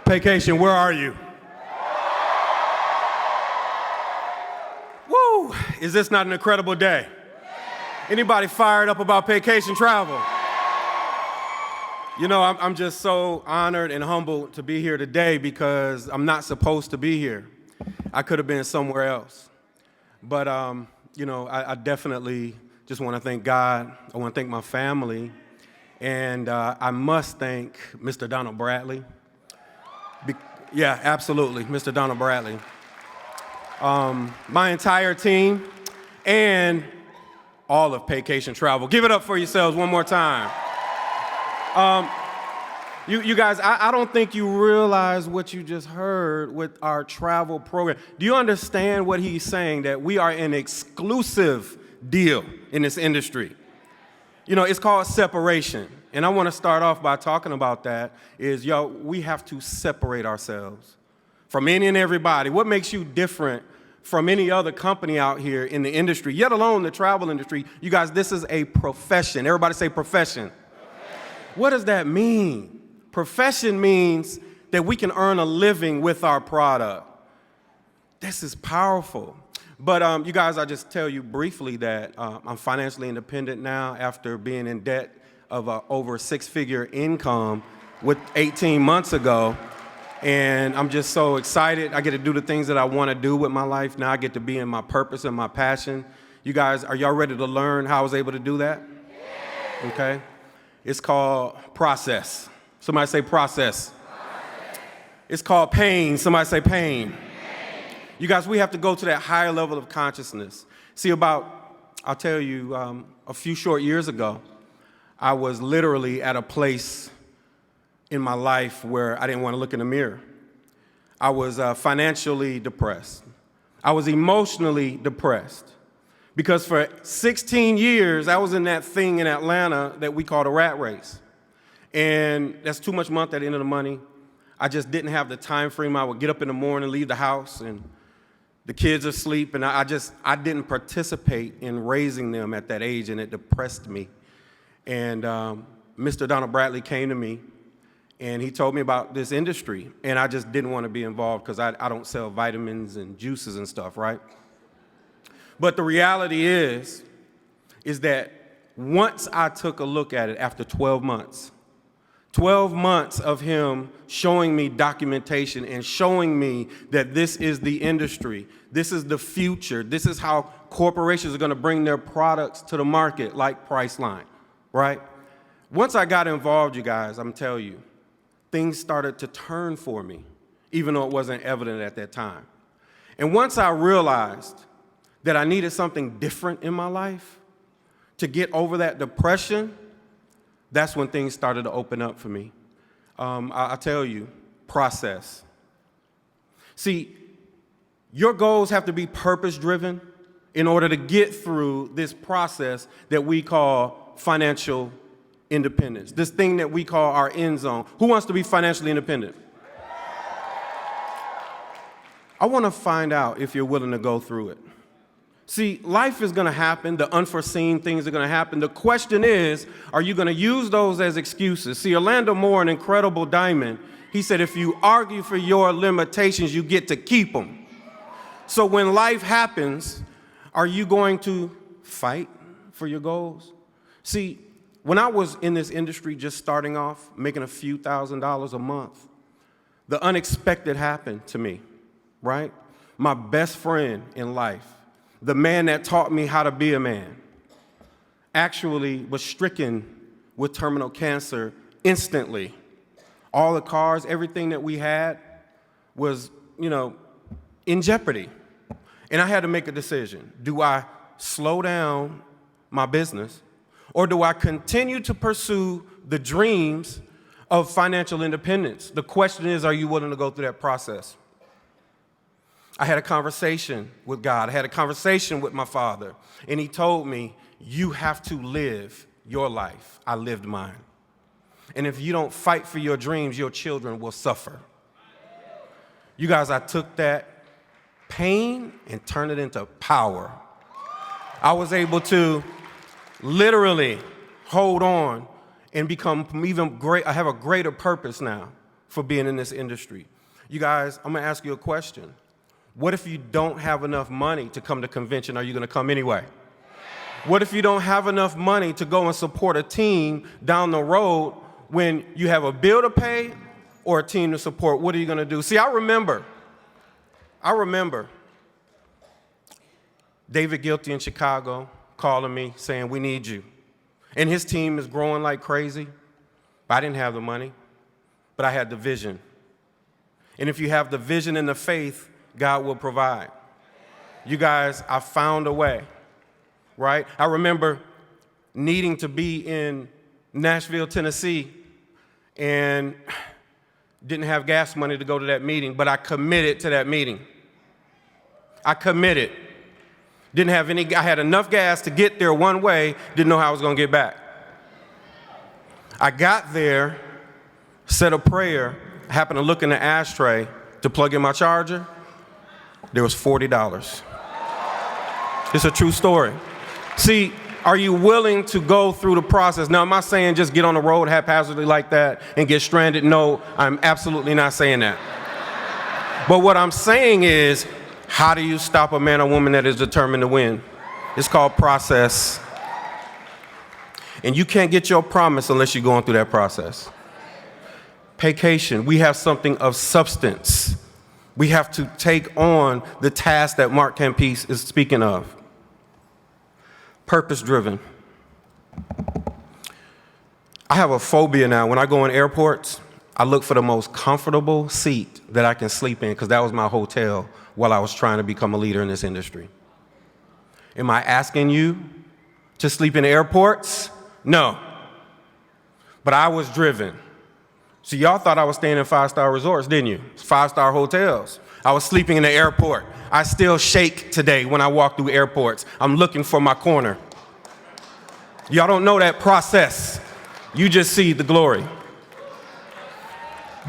Vacation, where are you? Woo! Is this not an incredible day? Anybody fired up about vacation travel? You know, I'm just so honored and humbled to be here today because I'm not supposed to be here. I could have been somewhere else. But, you know, I definitely just want to thank God. I want to thank my family. And I must thank Mr. Donald Bradley. Yeah, absolutely, Mr. Donald Bradley. My entire team and all of Vacation Travel. Give it up for yourselves one more time. You guys, I don't think you realize what you just heard with our travel program. Do you understand what he's saying, that we are an exclusive deal in this industry? You know, it's called separation. And I want to start off by talking about that is, we have to separate ourselves from any and everybody. What makes you different from any other company out here in the industry, yet alone the travel industry? You guys, this is a profession. Everybody say profession. What does that mean? Profession means that we can earn a living with our product. This is powerful. But you guys, I'll just tell you briefly that I'm financially independent now after being in debt of over a six-figure income with 18 months ago. And I'm just so excited. I get to do the things that I want to do with my life. Now I get to be in my purpose and my passion. You guys, are y'all ready to learn how I was able to do that? Okay. It's called process. Somebody say process. It's called pain. Somebody say pain. You guys, we have to go to that higher level of consciousness. See, I'll tell you, a few short years ago, I was literally at a place in my life where I didn't want to look in the mirror. I was financially depressed. I was emotionally depressed. Because for 16 years, I was in that thing in Atlanta that we call the rat race. And that's too much money at the end of the money. I just didn't have the time frame. I would get up in the morning, leave the house, and the kids are asleep, and I didn't participate in raising them at that age, and it depressed me. And Mr. Donald Bradley came to me, and he told me about this industry, and I just didn't want to be involved because I don't sell vitamins and juices and stuff, right? But the reality is that once I took a look at it after 12 months of him showing me documentation and showing me that this is the industry, this is the future, this is how corporations are going to bring their products to the market, like Priceline, right? Once I got involved, you guys, I'm telling you, things started to turn for me, even though it wasn't evident at that time. And once I realized that I needed something different in my life to get over that depression, that's when things started to open up for me. I tell you, process. See, your goals have to be purpose-driven in order to get through this process that we call financial independence, this thing that we call our end zone. Who wants to be financially independent? I want to find out if you're willing to go through it. See, life is going to happen. The unforeseen things are going to happen. The question is, are you going to use those as excuses? See, Orlando Moore, an incredible diamond, he said, if you argue for your limitations, you get to keep them. So when life happens, are you going to fight for your goals? See, when I was in this industry just starting off, making a few $1,000s a month, the unexpected happened to me, right? My best friend in life, the man that taught me how to be a man, actually was stricken with terminal cancer instantly. All the cars, everything that we had was, in jeopardy. And I had to make a decision. Do I slow down my business, or do I continue to pursue the dreams of financial independence? The question is, are you willing to go through that process? I had a conversation with God. I had a conversation with my father, and he told me, you have to live your life. I lived mine. And if you don't fight for your dreams, your children will suffer. You guys, I took that pain and turned it into power. I was able to literally hold on and become even great. I have a greater purpose now, for being in this industry. You guys, I'm going to ask you a question. What if you don't have enough money to come to convention? Are you going to come anyway? What if you don't have enough money to go and support a team down the road when you have a bill to pay or a team to support? What are you going to do? See, I remember David Guilty in Chicago calling me saying, we need you. And his team is growing like crazy. I didn't have the money, but I had the vision. And if you have the vision and the faith, God will provide. You guys, I found a way, right? I remember needing to be in Nashville, Tennessee, and didn't have gas money to go to that meeting, but I committed to that meeting. I committed. Didn't have any, I had enough gas to get there one way, didn't know how I was going to get back. I got there, said a prayer, happened to look in the ashtray to plug in my charger. There was $40. It's a true story. See, are you willing to go through the process? Now, am I saying just get on the road haphazardly like that and get stranded? No, I'm absolutely not saying that. But what I'm saying is, how do you stop a man or woman that is determined to win? It's called process. And you can't get your promise unless you're going through that process. Vacation, we have something of substance. We have to take on the task that Mark Campese is speaking of. Purpose-driven. I have a phobia now. When I go in airports, I look for the most comfortable seat that I can sleep in because that was my hotel while I was trying to become a leader in this industry. Am I asking you to sleep in airports? No. But I was driven. So y'all thought I was staying in 5-star resorts, didn't you? 5-star hotels. I was sleeping in the airport. I still shake today when I walk through airports. I'm looking for my corner. Y'all don't know that process. You just see the glory.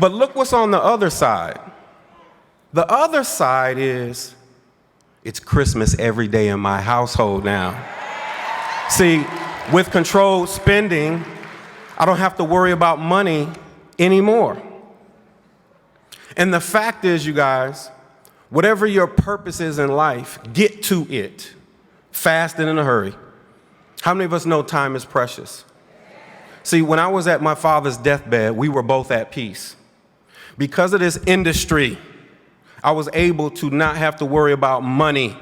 But look what's on the other side. The other side is, it's Christmas every day in my household now. See, with controlled spending, I don't have to worry about money anymore. And the fact is, you guys, whatever your purpose is in life, get to it fast and in a hurry. How many of us know time is precious? See, when I was at my father's deathbed, we were both at peace. Because of this industry, I was able to not have to worry about money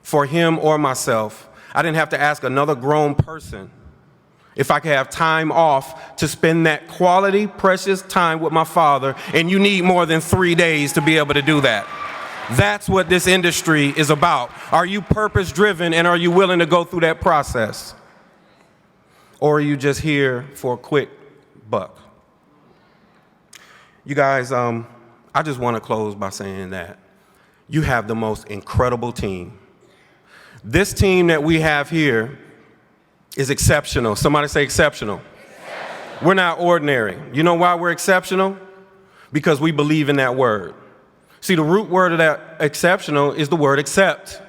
for him or myself. I didn't have to ask another grown person if I could have time off to spend that quality, precious time with my father, and you need more than 3 days to be able to do that. That's what this industry is about. Are you purpose-driven, and are you willing to go through that process? Or are you just here for a quick buck? You guys, I just want to close by saying that you have the most incredible team. This team that we have here is exceptional. Somebody say exceptional. We're not ordinary. You know why we're exceptional? Because we believe in that word. See, the root word of that exceptional is the word accept.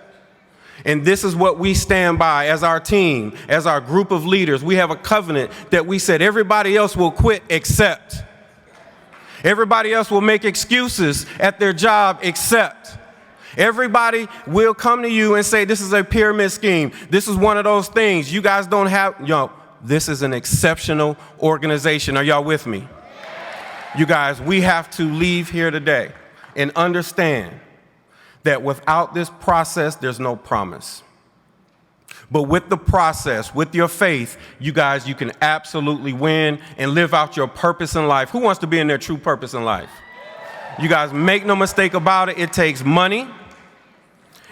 And this is what we stand by as our team, as our group of leaders. We have a covenant that we said everybody else will quit except. Everybody else will make excuses at their job except. Everybody will come to you and say, this is a pyramid scheme. This is one of those things. You guys don't have, this is an exceptional organization. Are y'all with me? You guys, we have to leave here today and understand that without this process, there's no promise. But with the process, with your faith, you guys, you can absolutely win and live out your purpose in life. Who wants to be in their true purpose in life? You guys, make no mistake about it. It takes money,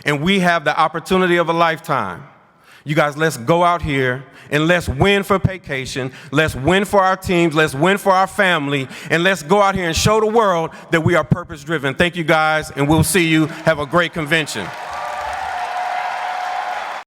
and we have the opportunity of a lifetime. You guys, let's go out here and let's win for vacation. Let's win for our teams. Let's win for our family. And let's go out here and show the world that we are purpose-driven. Thank you, guys, and we'll see you. Have a great convention.